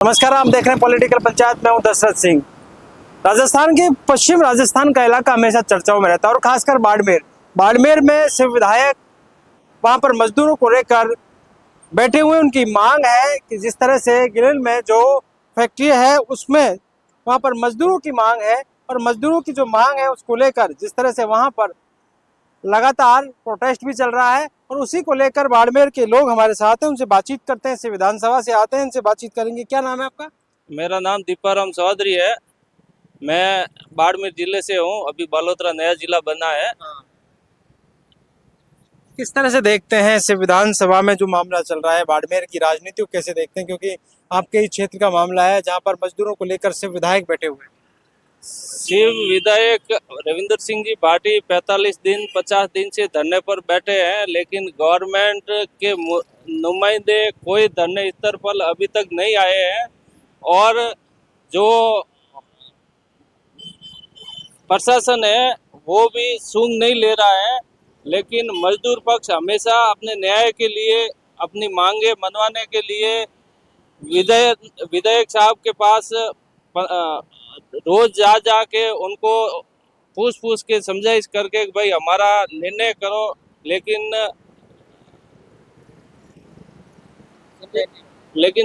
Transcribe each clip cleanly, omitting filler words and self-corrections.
नमस्कार, आप देख रहे हैं पॉलिटिकल पंचायत। मैं हूं दशरथ सिंह। राजस्थान के पश्चिम राजस्थान का इलाका हमेशा चर्चाओं में रहता है और खासकर बाड़मेर। बाड़मेर में शिव विधायक वहां पर मजदूरों को लेकर बैठे हुए। उनकी मांग है कि जिस तरह से गिरिल में जो फैक्ट्री है उसमें वहां पर मजदूरों की मांग है और मजदूरों की जो मांग है उसको लेकर जिस तरह से वहां पर लगातार प्रोटेस्ट भी चल रहा है और उसी को लेकर बाड़मेर के लोग हमारे साथ हैं, उनसे बातचीत करते हैं। से विधानसभा से आते हैं, इनसे बातचीत करेंगे। क्या नाम है आपका? मेरा नाम दीपाराम चौधरी है। मैं बाड़मेर जिले से हूँ। अभी बालोतरा नया जिला बना है। किस तरह से देखते हैं इस विधानसभा में जो मामला चल रहा है बाड़मेर की राजनीति को कैसे देखते हैं, क्योंकि आपके ही क्षेत्र का मामला है जहां पर मजदूरों को लेकर सिर्फ विधायक बैठे हुए हैं। शिव विधायक रविंद्र सिंह जी भाटी 45 दिन 50 दिन से धरने पर बैठे हैं, लेकिन गवर्नमेंट के नुमाइंदे कोई धरने स्तर पर अभी तक नहीं आए हैं। और जो प्रशासन है वो भी सूंघ नहीं ले रहा है। लेकिन मजदूर पक्ष हमेशा अपने न्याय के लिए, अपनी मांगे मनवाने के लिए विधायक विधायक साहब के पास रोज जा जा के उनको पूछ पूछ के समझाइश करके कि भाई हमारा निर्णय करो, लेकिन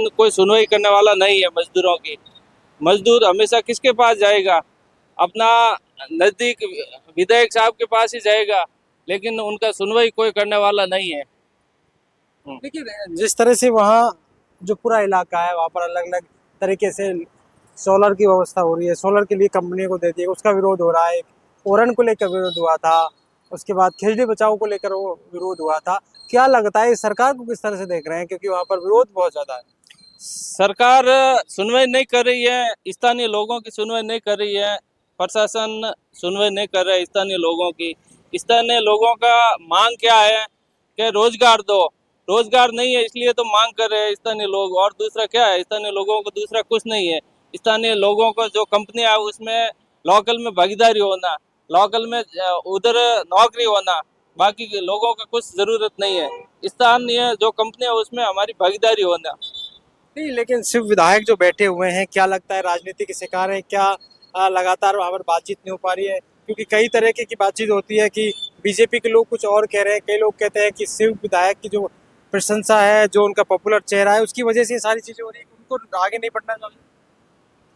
कोई सुनवाई करने वाला नहीं है मजदूरों की। मजदूर हमेशा किसके पास जाएगा? अपना नजदीक विधायक साहब के पास ही जाएगा, लेकिन उनका सुनवाई कोई करने वाला नहीं है। लेकिन जिस तरह से वहाँ जो पूरा इलाका है वहाँ पर अलग अलग तरीके से सोलर की व्यवस्था हो रही है, सोलर के लिए कंपनी को दे दिए, उसका विरोध हो रहा है। ओरन को लेकर विरोध हुआ था, उसके बाद खिचड़ी बचाओ को लेकर वो विरोध हुआ था। क्या लगता है इस सरकार को किस तरह से देख रहे हैं, क्योंकि वहाँ पर विरोध बहुत ज्यादा है। सरकार सुनवाई नहीं कर रही है, स्थानीय लोगों की सुनवाई नहीं कर रही है। प्रशासन सुनवाई नहीं कर रहा है स्थानीय लोगों की। स्थानीय लोगों का मांग क्या है कि रोजगार दो। रोजगार नहीं है, इसलिए तो मांग कर रहे हैं स्थानीय लोग। और दूसरा क्या है, स्थानीय लोगों को दूसरा कुछ नहीं है। स्थानीय लोगों को जो कंपनियां है उसमें लोकल में भागीदारी होना, लोकल में उधर नौकरी होना। बाकी के लोगों का कुछ जरूरत नहीं है। स्थानीय जो कंपनी है उसमें हमारी भागीदारी होना। नहीं, लेकिन सिर्फ विधायक जो बैठे हुए हैं, क्या लगता है राजनीति के शिकार हैं क्या? लगातार वहाँ पर बातचीत नहीं हो पा रही है, क्योंकि कई तरह की बातचीत होती है कि बीजेपी के लोग कुछ और कह रहे हैं, कई लोग कहते हैं कि सिर्फ विधायक की जो प्रशंसा है, जो उनका पॉपुलर चेहरा है, उसकी वजह से ये सारी चीजें हो रही है, उनको आगे नहीं बढ़ना चाहिए।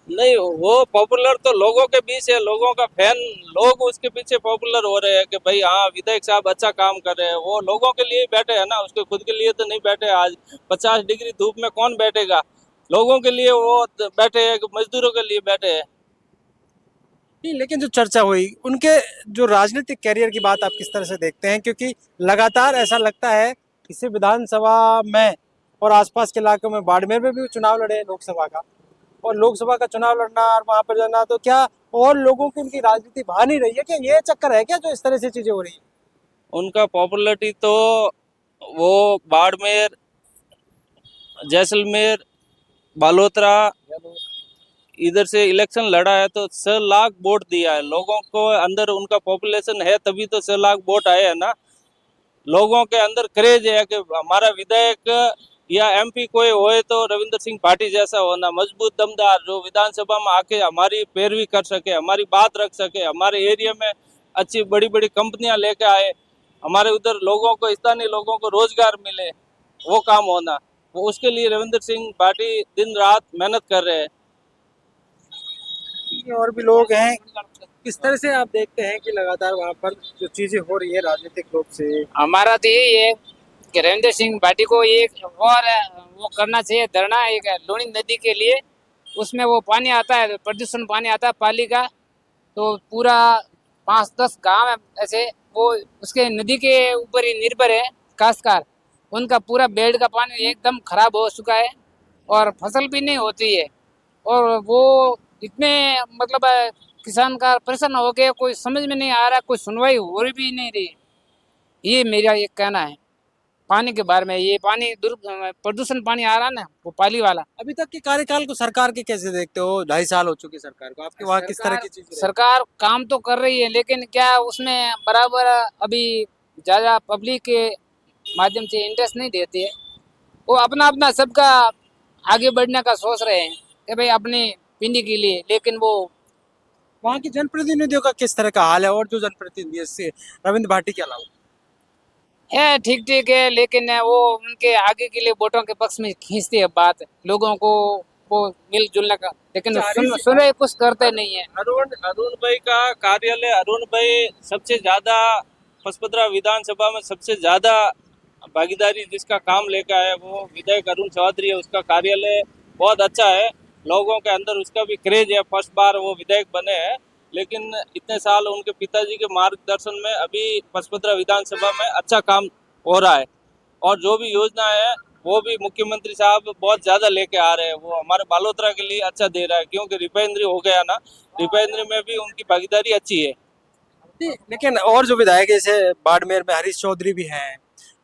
नहीं, वो पॉपुलर तो लोगों के बीच है, लोगों का फैन लोग उसके पीछे पॉपुलर हो रहे हैं कि भाई हाँ विधायक साहब अच्छा काम कर रहे हैं। वो लोगों के लिए बैठे हैं ना, उसके खुद के लिए तो नहीं बैठे। आज 50 डिग्री धूप में कौन बैठेगा? लोगों के लिए वो बैठे हैं, मजदूरों के लिए बैठे हैं। नहीं, लेकिन जो चर्चा हुई उनके जो राजनीतिक कैरियर की बात आप किस तरह से देखते हैं, क्योंकि लगातार ऐसा लगता है कि सिर्फ विधानसभा में और आसपास के इलाकों में, बाड़मेर में भी चुनाव लड़े लोकसभा का, और लोकसभा का चुनाव लड़ना और वहां पर जाना, तो क्या और लोगों की उनकी राजनीति भा नहीं रही है? क्या ये चक्कर है क्या जो इस तरह से चीजें हो रही है? उनका पॉपुलरिटी तो वो बाड़मेर, जैसलमेर, बालोतरा इधर से इलेक्शन लड़ा है तो 6 लाख वोट दिया है लोगों को। अंदर उनका पॉपुलेशन है तभी तो 6 लाख वोट आए हैं ना। लोगों के अंदर क्रेज है कि हमारा विधायक या एमपी कोई होए तो रविंद्र सिंह पाटिल जैसा होना, मजबूत दमदार, जो विधानसभा में आके हमारी पैरवी कर सके, हमारी बात रख सके, हमारे एरिया में अच्छी बड़ी बड़ी कंपनियां लेके आए, हमारे उधर लोगों को, स्थानीय लोगों को रोजगार मिले, वो काम होना। वो उसके लिए रविंद्र सिंह पाटिल दिन रात मेहनत कर रहे हैं। और भी लोग हैं, किस तरह से आप देखते हैं कि लगातार वहां पर जो चीजें हो रही है राजनीतिक रूप से? हमारा तो यही है कि रविंद्र सिंह भाटी को एक और वो करना चाहिए धरना, एक लूणी नदी के लिए। उसमें वो पानी आता है, प्रदूषण पानी आता है पाली का, तो पूरा 5-10 गांव है ऐसे, वो उसके नदी के ऊपर ही निर्भर है खासकर। उनका पूरा बेल्ट का पानी एकदम खराब हो चुका है और फसल भी नहीं होती है। और वो इतने मतलब किसान का परेशान हो गया, कोई समझ में नहीं आ रहा, कोई सुनवाई हो रही भी नहीं रही। ये मेरा एक कहना है पानी के बारे में। ये पानी प्रदूषण पानी आ रहा है ना, वो पाली वाला। अभी तक के कार्यकाल को सरकार के कैसे देखते हो? 2.5 साल हो चुकी सरकार को, आपके वहाँ किस तरह की चीजें? सरकार काम तो कर रही है, लेकिन क्या उसमें बराबर अभी ज्यादा पब्लिक के माध्यम से इंटरेस्ट नहीं देती है। वो अपना अपना सबका आगे बढ़ने का सोच रहे हैं कि भाई अपनी पिंडी के लिए, लेकिन वो वहाँ की जनप्रतिनिधियों का किस तरह का हाल है, और जो जनप्रतिनिधि है इससे रविंद्र भाटी के अलावा? है ठीक ठीक है, लेकिन वो उनके आगे के लिए वोटों के पक्ष में खींचती है बात, लोगों को वो मिलजुलने का, लेकिन सुने कुछ करते नहीं है। अरुण भाई का कार्यालय, अरुण भाई सबसे ज्यादा पचपदरा विधानसभा में सबसे ज्यादा भागीदारी जिसका काम लेकर आया वो विधायक अरुण चौधरी है। उसका कार्यालय बहुत अच्छा है, लोगों के अंदर उसका भी क्रेज है। फर्स्ट बार वो विधायक बने हैं, लेकिन इतने साल उनके पिताजी के मार्गदर्शन में अभी पचपदरा विधानसभा में अच्छा काम हो रहा है। और जो भी योजना है वो भी मुख्यमंत्री साहब बहुत ज्यादा लेके आ रहे हैं। वो हमारे बालोतरा के लिए अच्छा दे रहा है, क्योंकि रिफाइनरी हो गया ना, रिफाइनरी में भी उनकी भागीदारी अच्छी है। लेकिन और जो विधायक है, जैसे बाड़मेर में हरीश चौधरी भी हैं,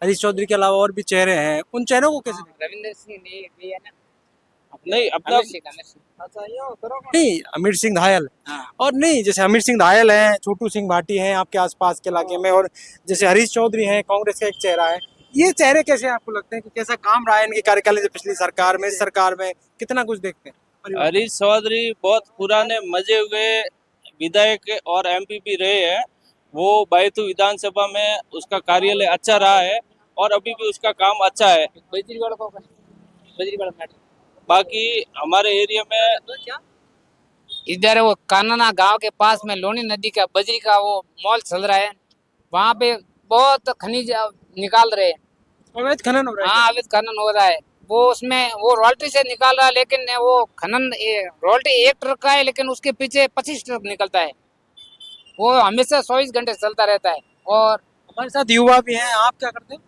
हरीश चौधरी के अलावा और भी चेहरे हैं, उन चेहरों को कैसे देखते रविंद्र सिंह नहीं है ना, नहीं अपना नहीं, अमीर सिंह धायल, हाँ। और नहीं जैसे अमीर सिंह धायल हैं, छोटू सिंह भाटी हैं आपके आसपास के इलाके में, और जैसे हरीश चौधरी हैं, कांग्रेस का एक चेहरा है, ये चेहरे कैसे आपको लगते हैं कि कैसा काम रहा है इनके कार्यकाल से पिछली सरकार में, इस सरकार में कितना कुछ देखते हैं? हरीश चौधरी बहुत पुराने मजे हुए विधायक और एमपी रहे हैं। वो बैतू विधानसभा में उसका कार्यालय अच्छा रहा है और अभी भी उसका काम अच्छा है। बाकी हमारे एरिया में इधर वो कानना गांव के पास में लोनी नदी का बजरी का वो मॉल चल रहा है, वहाँ पे बहुत खनिज निकाल रहे हैं। अवैध खनन हो रहा है। हाँ, अवैध खनन हो रहा है। वो उसमें वो रॉयल्टी से निकाल रहा है, लेकिन वो खनन रॉयल्टी 1 ट्रक का है, लेकिन उसके पीछे 25 ट्रक निकलता है। वो हमेशा 24 घंटे चलता रहता है। और हमारे साथ युवा भी हैं, आप क्या करते हैं?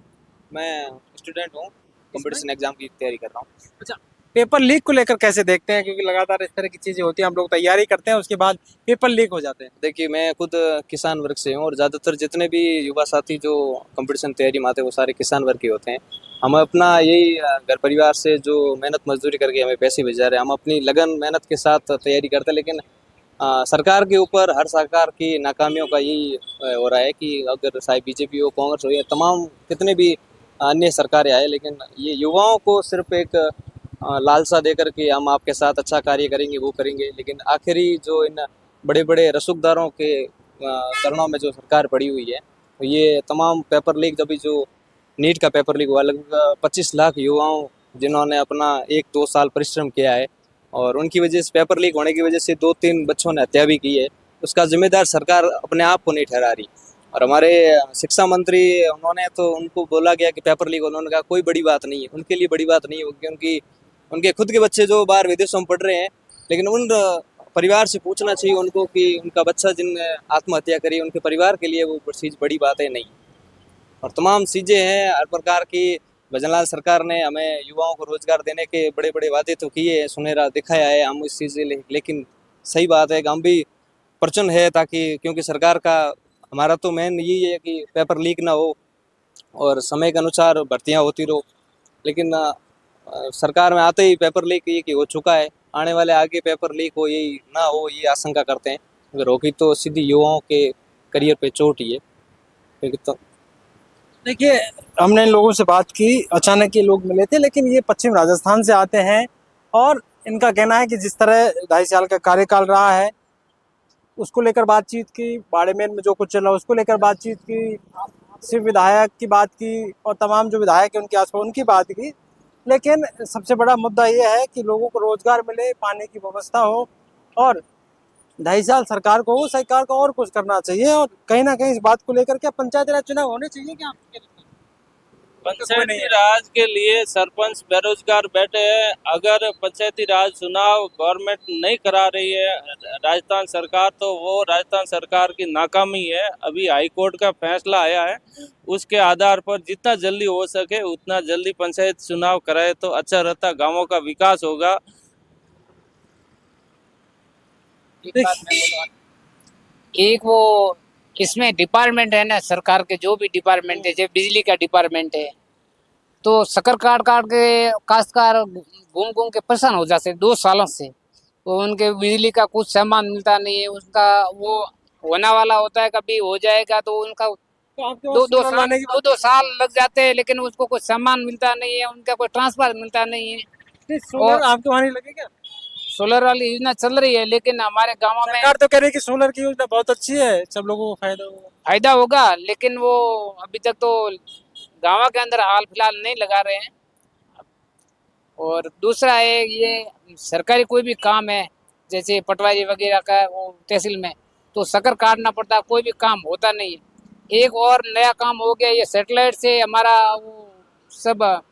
मैं स्टूडेंट हूँ, कंपटीशन एग्जाम की तैयारी कर रहा हूँ। अच्छा, पेपर लीक को लेकर कैसे देखते हैं, क्योंकि लगातार इस तरह की चीजें होती हैं, हम लोग तैयारी करते हैं उसके बाद पेपर लीक हो जाते हैं। देखिए, मैं खुद किसान वर्ग से हूँ और ज़्यादातर जितने भी युवा साथी जो कंपटीशन तैयारी में आते हैं वो सारे किसान वर्ग के होते हैं। हम अपना यही घर परिवार से जो मेहनत मजदूरी करके हमें पैसे भेजा रहे हैं, हम अपनी लगन मेहनत के साथ तैयारी करते हैं। लेकिन सरकार के ऊपर हर सरकार की नाकामियों का यही हो रहा है कि अगर चाहे बीजेपी हो, कांग्रेस हो या तमाम कितने भी अन्य सरकारें आए, लेकिन ये युवाओं को सिर्फ एक लालसा देकर के हम आपके साथ अच्छा कार्य करेंगे, वो करेंगे, लेकिन आखिरी जो इन बड़े बड़े रसूखदारों के चरणों में जो सरकार पड़ी हुई है, तो ये तमाम पेपर लीक, जब जो नीट का पेपर लीक हुआ, लगभग 25 लाख युवाओं जिन्होंने अपना 1-2 साल परिश्रम किया है और उनकी वजह से पेपर लीक होने की वजह से 2-3 बच्चों ने हत्या भी की है, उसका जिम्मेदार सरकार अपने आप को नहीं ठहरा रही। और हमारे शिक्षा मंत्री, उन्होंने तो उनको बोला गया कि पेपर लीक, उन्होंने कहा कोई बड़ी बात नहीं है, उनके लिए बड़ी बात नहीं होगी, उनकी उनके खुद के बच्चे जो बाहर विदेशों में पढ़ रहे हैं, लेकिन उन परिवार से पूछना चाहिए उनको कि उनका बच्चा जिन आत्महत्या करी, उनके परिवार के लिए वो चीज़ बड़ी बात है नहीं। और तमाम चीज़ें हैं हर प्रकार की। भजनलाल सरकार ने हमें युवाओं को रोजगार देने के बड़े बड़े वादे तो किए, सुनहरा दिखाया है, हम इस चीज़ से, लेकिन सही बात है कि हम भी प्रचन्न है, ताकि क्योंकि सरकार का हमारा तो मेन यही है कि पेपर लीक ना हो और समय के अनुसार भर्तियां होती रहो। लेकिन सरकार में आते ही पेपर लीक ये कि हो चुका है, आने वाले आगे पेपर लीक हो यही ना हो, ये आशंका करते हैं। अगर होगी तो सीधी युवाओं के करियर पे चोट ही है। क्योंकि तो देखिए, हमने इन लोगों से बात की, अचानक ये लोग मिले थे, लेकिन ये पश्चिम राजस्थान से आते हैं और इनका कहना है कि जिस तरह 2.5 साल का कार्यकाल रहा है उसको लेकर बातचीत की, बाड़मेर में जो कुछ चला उसको लेकर बातचीत की, सिर्फ विधायक की बात की और तमाम जो विधायक हैं उनके आसपास उनकी बात की, लेकिन सबसे बड़ा मुद्दा ये है कि लोगों को रोजगार मिले, पानी की व्यवस्था हो, और 2.5 साल सरकार को और कुछ करना चाहिए। और कहीं ना कहीं इस बात को लेकर क्या पंचायती राज चुनाव होने चाहिए क्या? पंचायती राज के लिए सरपंच बेरोजगार बैठे हैं। अगर पंचायती राज चुनाव गवर्नमेंट नहीं करा रही है राजस्थान सरकार, तो वो राजस्थान सरकार की नाकामी है। अभी हाई कोर्ट का फैसला आया है, उसके आधार पर जितना जल्दी हो सके उतना जल्दी पंचायत चुनाव कराए तो अच्छा रहता, गांवों का विकास होगा। एक वो इसमें डिपार्टमेंट है ना, सरकार के जो भी डिपार्टमेंट है, जैसे बिजली का डिपार्टमेंट है, तो शक्कर काट काट के काश्तकार घूम घूम के परेशान हो जाते 2 सालों से। तो उनके बिजली का कुछ सामान मिलता नहीं है, उसका वो होने वाला होता है, कभी हो जाएगा तो उनका दो साल लग जाते हैं, लेकिन उसको कोई सामान मिलता नहीं है, उनका कोई ट्रांसफर मिलता नहीं है। सोलर आपके वहाँ नहीं लगे क्या? सोलर वाली योजना चल रही है, लेकिन हमारे गांव में सरकार तो कह रही है कि सोलर की योजना बहुत अच्छी है, सब लोगों को फायदा होगा। फायदा होगा, लेकिन वो अभी तक तो गांव के अंदर हाल फिलहाल नहीं लगा रहे हैं। और दूसरा है, ये सरकारी कोई भी काम है, जैसे पटवारी वगैरह का वो तहसील में, तो शक्कर काटना पड़ता है, कोई भी काम होता नहीं है। एक और नया काम हो गया, ये सैटेलाइट से हमारा वो सब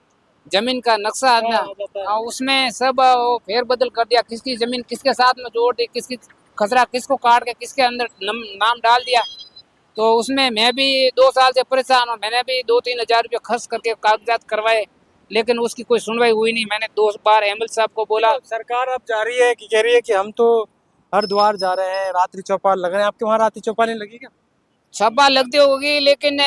जमीन का नक्शा है ना, उसमें सब वो फेरबदल कर दिया, किसकी जमीन किसके साथ में जोड़ दी, किसकी खसरा किसको काट के किसके अंदर नाम डाल दिया। तो उसमें मैं भी 2 साल से परेशान हूँ। मैंने भी 2-3 हजार रुपये खर्च करके कागजात करवाए, लेकिन उसकी कोई सुनवाई हुई नहीं। मैंने 2 बार एमएल साहब को बोला। सरकार अब जा रही है कि कह रही है कि हम तो हर द्वार जा रहे हैं, रात्रि चौपाल लग रहे हैं। आपके वहाँ रात्रि चौपाल नहीं लगी क्या? चौपाल लगती होगी, लेकिन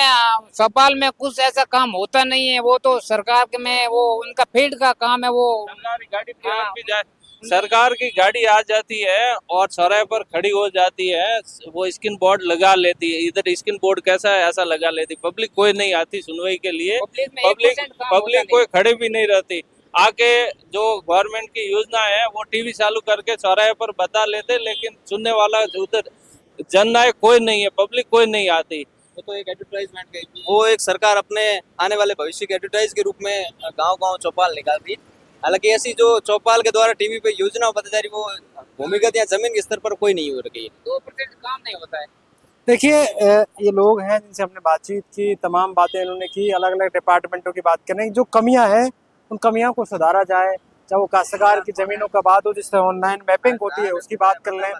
चौपाल में कुछ ऐसा काम होता नहीं है। वो तो सरकार के में वो उनका फील्ड का काम है। वो सरकारी गाड़ी भी अलग भी जाए, सरकार की गाड़ी आ जाती है और चौराहे पर खड़ी हो जाती है, वो स्क्रीन बोर्ड लगा लेती है। इधर स्क्रीन बोर्ड कैसा है ऐसा लगा लेती, पब्लिक कोई नहीं आती सुनवाई के लिए। पब्लिक कोई खड़े भी नहीं रहती। आके जो गवर्नमेंट की योजना है वो टीवी चालू करके चौराहे पर बता लेते, लेकिन सुनने वाला उधर जननायक कोई नहीं है, पब्लिक कोई नहीं आती। वो तो एक एडवर्टाइजमेंट के, वो एक सरकार अपने आने वाले भविष्य के एडवर्टाइज के रूप में गांव-गांव चौपाल निकाल रही है। हालांकि ऐसी जो चौपाल के द्वारा टीवी पे योजना बताई जा रही, वो भूमिगत या जमीन के स्तर पर कोई नहीं हो रही है। 2% काम नहीं होता है। देखिए, ये लोग हैं जिनसे हमने बातचीत की, तमाम बातें इन्होंने की, अलग अलग डिपार्टमेंटों की बात करें, जो कमियां हैं उन कमियों को सुधारा जाए। चाहे वो काश्तकार की ज़मीनों का बात हो, जिससे ऑनलाइन मैपिंग होती है, उसकी बात कर लें,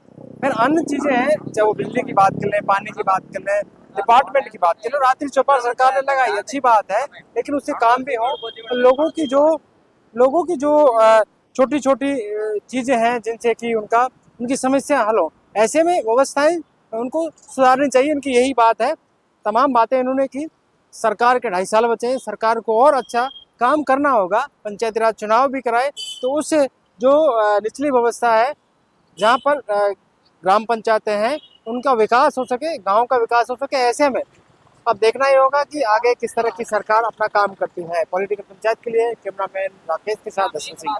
फिर अन्य चीज़ें हैं, चाहे वो बिजली की बात कर लें, पानी की बात कर लें, डिपार्टमेंट की बात कर लें। रात्रि चौपाल सरकार ने लगाई, अच्छी बात है, लेकिन उससे काम भी हो। तो लोगों की जो छोटी छोटी चीज़ें हैं जिनसे कि उनकी समस्या हल हो, ऐसे में व्यवस्थाएं उनको सुधारनी चाहिए। इनकी यही बात है। तमाम बातें इन्होंने की। सरकार के 2.5 साल बचे हैं, सरकार को और अच्छा काम करना होगा। पंचायती राज चुनाव भी कराए तो उससे जो निचली व्यवस्था है, जहाँ पर ग्राम पंचायतें हैं, उनका विकास हो सके, गांव का विकास हो सके। ऐसे में अब देखना ही होगा कि आगे किस तरह की सरकार अपना काम करती है। पॉलिटिकल पंचायत के लिए कैमरामैन राकेश के साथ दर्शन सिंह।